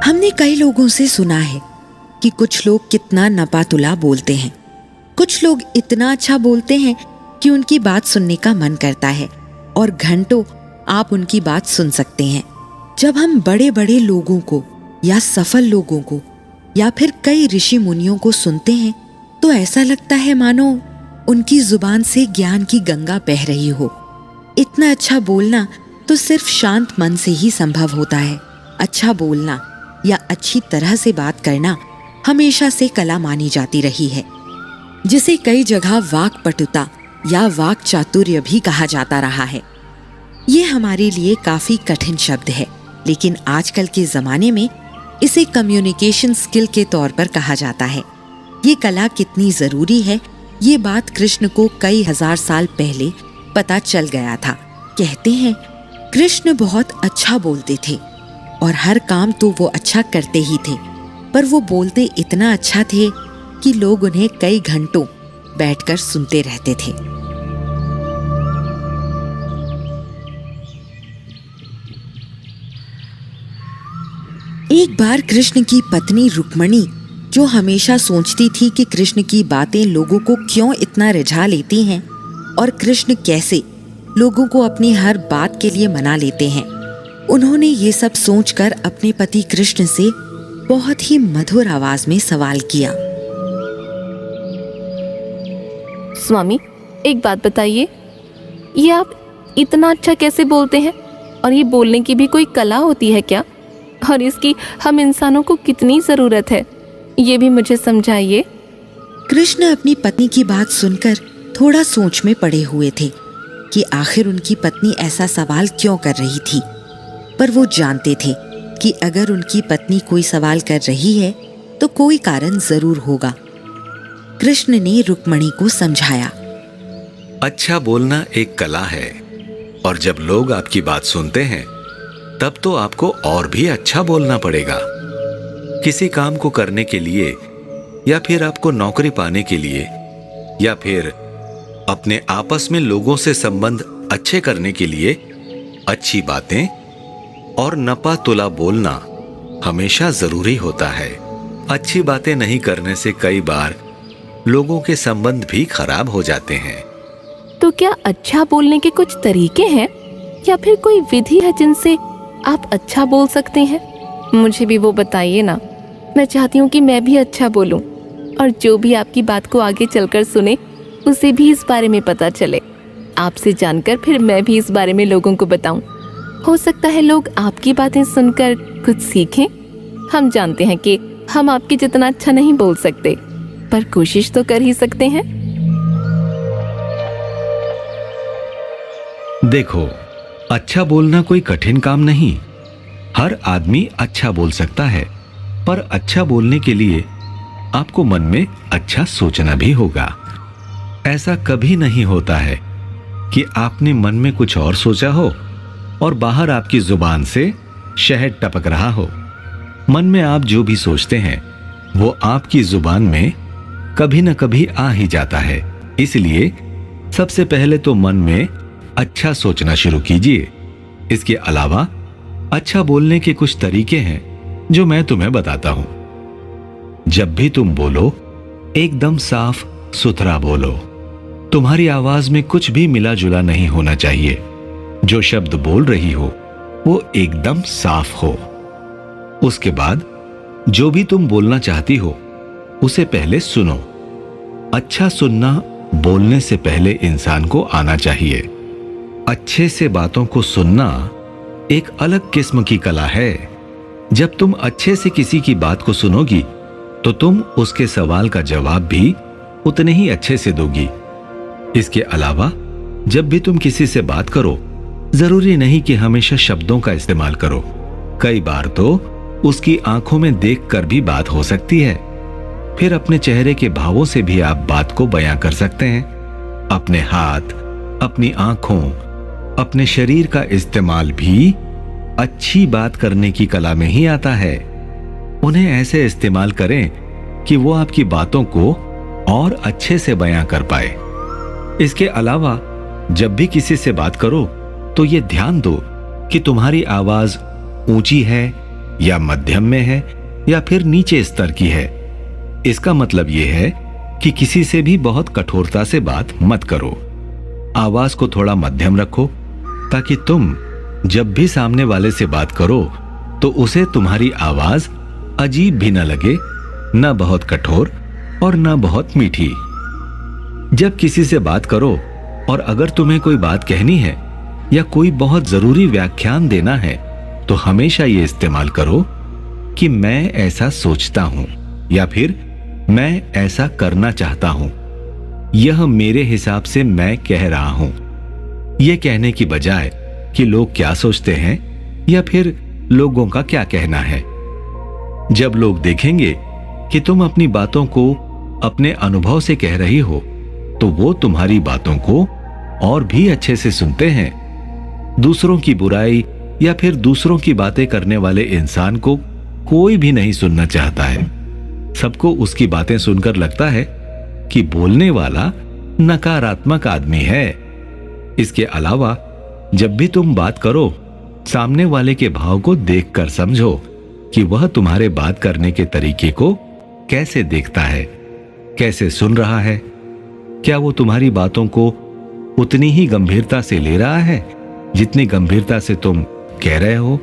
हमने कई लोगों से सुना है कि कुछ लोग कितना नपातुला बोलते हैं। कुछ लोग इतना अच्छा बोलते हैं कि उनकी बात सुनने का मन करता है और घंटों आप उनकी बात सुन सकते हैं। जब हम बड़े बड़े लोगों को या सफल लोगों को या फिर कई ऋषि मुनियों को सुनते हैं तो ऐसा लगता है मानो उनकी जुबान से ज्ञान की गंगा बह रही हो। इतना अच्छा बोलना तो सिर्फ शांत मन से ही संभव होता है। अच्छा बोलना या अच्छी तरह से बात करना हमेशा से कला मानी जाती रही है, जिसे कई जगह वाक पटुता या वाक चातुर्य भी कहा जाता रहा है। ये हमारे लिए काफी कठिन शब्द है, लेकिन आजकल के जमाने में इसे कम्युनिकेशन स्किल के तौर पर कहा जाता है। ये कला कितनी जरूरी है, ये बात कृष्ण को कई हजार साल पहले पता चल गया था। कहते हैं कृष्ण बहुत अच्छा बोलते थे और हर काम तो वो अच्छा करते ही थे, पर वो बोलते इतना अच्छा थे कि लोग उन्हें कई घंटों बैठकर सुनते रहते थे। एक बार कृष्ण की पत्नी रुक्मणी, जो हमेशा सोचती थी कि कृष्ण की बातें लोगों को क्यों इतना रिझा लेती हैं और कृष्ण कैसे लोगों को अपनी हर बात के लिए मना लेते हैं, उन्होंने ये सब सोचकर अपने पति कृष्ण से बहुत ही मधुर आवाज में सवाल किया। स्वामी, एक बात बताइए, ये आप इतना अच्छा कैसे बोलते हैं? और ये बोलने की भी कोई कला होती है क्या? और इसकी हम इंसानों को कितनी जरूरत है, ये भी मुझे समझाइए। कृष्ण अपनी पत्नी की बात सुनकर थोड़ा सोच में पड़े हुए थे कि आखिर उनकी पत्नी ऐसा सवाल क्यों कर रही थी, पर वो जानते थे कि अगर उनकी पत्नी कोई सवाल कर रही है तो कोई कारण जरूर होगा। कृष्ण ने रुक्मणी को समझाया, अच्छा बोलना एक कला है और जब लोग आपकी बात सुनते हैं तब तो आपको और भी अच्छा बोलना पड़ेगा। किसी काम को करने के लिए या फिर आपको नौकरी पाने के लिए या फिर अपने आपस में लोगों से संबंध अच्छे करने के लिए अच्छी बातें और नपा तुला बोलना हमेशा जरूरी होता है। अच्छी बातें नहीं करने से कई बार लोगों के संबंध भी खराब हो जाते हैं। तो क्या अच्छा बोलने के कुछ तरीके हैं या फिर कोई विधि है जिनसे आप अच्छा बोल सकते हैं? मुझे भी वो बताइए ना। मैं चाहती हूँ कि मैं भी अच्छा बोलूँ और जो भी आपकी बात को आगे चलकर सुने उसे भी इस बारे में पता चले। आपसे जानकर फिर मैं भी इस बारे में लोगों को बताऊं। हो सकता है लोग आपकी बातें सुनकर कुछ सीखें। हम जानते हैं कि हम आपके जितना अच्छा नहीं बोल सकते, पर कोशिश तो कर ही सकते हैं। देखो, अच्छा बोलना कोई कठिन काम नहीं। हर आदमी अच्छा बोल सकता है, पर अच्छा बोलने के लिए आपको मन में अच्छा सोचना भी होगा। ऐसा कभी नहीं होता है कि आपने मन में कुछ और सोचा हो और बाहर आपकी जुबान से शहद टपक रहा हो। मन में आप जो भी सोचते हैं वो आपकी जुबान में कभी न कभी आ ही जाता है। इसलिए सबसे पहले तो मन में अच्छा सोचना शुरू कीजिए। इसके अलावा अच्छा बोलने के कुछ तरीके हैं जो मैं तुम्हें बताता हूं। जब भी तुम बोलो, एकदम साफ सुथरा बोलो। तुम्हारी आवाज में कुछ भी मिला जुला नहीं होना चाहिए। जो शब्द बोल रही हो वो एकदम साफ हो। उसके बाद जो भी तुम बोलना चाहती हो उसे पहले सुनो। अच्छा सुनना बोलने से पहले इंसान को आना चाहिए। अच्छे से बातों को सुनना एक अलग किस्म की कला है। जब तुम अच्छे से किसी की बात को सुनोगी तो तुम उसके सवाल का जवाब भी उतने ही अच्छे से दोगी। इसके अलावा जब भी तुम किसी से बात करो, जरूरी नहीं कि हमेशा शब्दों का इस्तेमाल करो। कई बार तो उसकी आंखों में देखकर भी बात हो सकती है। फिर अपने चेहरे के भावों से भी आप बात को बयां कर सकते हैं। अपने हाथ, अपनी आंखों, अपने शरीर का इस्तेमाल भी अच्छी बात करने की कला में ही आता है। उन्हें ऐसे इस्तेमाल करें कि वो आपकी बातों को और अच्छे से बयां कर पाए। इसके अलावा जब भी किसी से बात करो तो ये ध्यान दो कि तुम्हारी आवाज ऊंची है या मध्यम में है या फिर नीचे स्तर की है। इसका मतलब यह है कि किसी से भी बहुत कठोरता से बात मत करो। आवाज को थोड़ा मध्यम रखो ताकि तुम जब भी सामने वाले से बात करो तो उसे तुम्हारी आवाज अजीब भी न लगे, न बहुत कठोर और न बहुत मीठी। जब किसी से बात करो और अगर तुम्हें कोई बात कहनी है या कोई बहुत जरूरी व्याख्यान देना है तो हमेशा ये इस्तेमाल करो कि मैं ऐसा सोचता हूं या फिर मैं ऐसा करना चाहता हूं। यह मेरे हिसाब से मैं कह रहा हूं। यह कहने की बजाय कि लोग क्या सोचते हैं या फिर लोगों का क्या कहना है। जब लोग देखेंगे कि तुम अपनी बातों को अपने अनुभव से कह रही हो तो वो तुम्हारी बातों को और भी अच्छे से सुनते हैं। दूसरों की बुराई या फिर दूसरों की बातें करने वाले इंसान को कोई भी नहीं सुनना चाहता है। सबको उसकी बातें सुनकर लगता है कि बोलने वाला नकारात्मक आदमी है। इसके अलावा जब भी तुम बात करो, सामने वाले के भाव को देखकर समझो कि वह तुम्हारे बात करने के तरीके को कैसे देखता है, कैसे सुन रहा है। क्या वो तुम्हारी बातों को उतनी ही गंभीरता से ले रहा है जितनी गंभीरता से तुम कह रहे हो?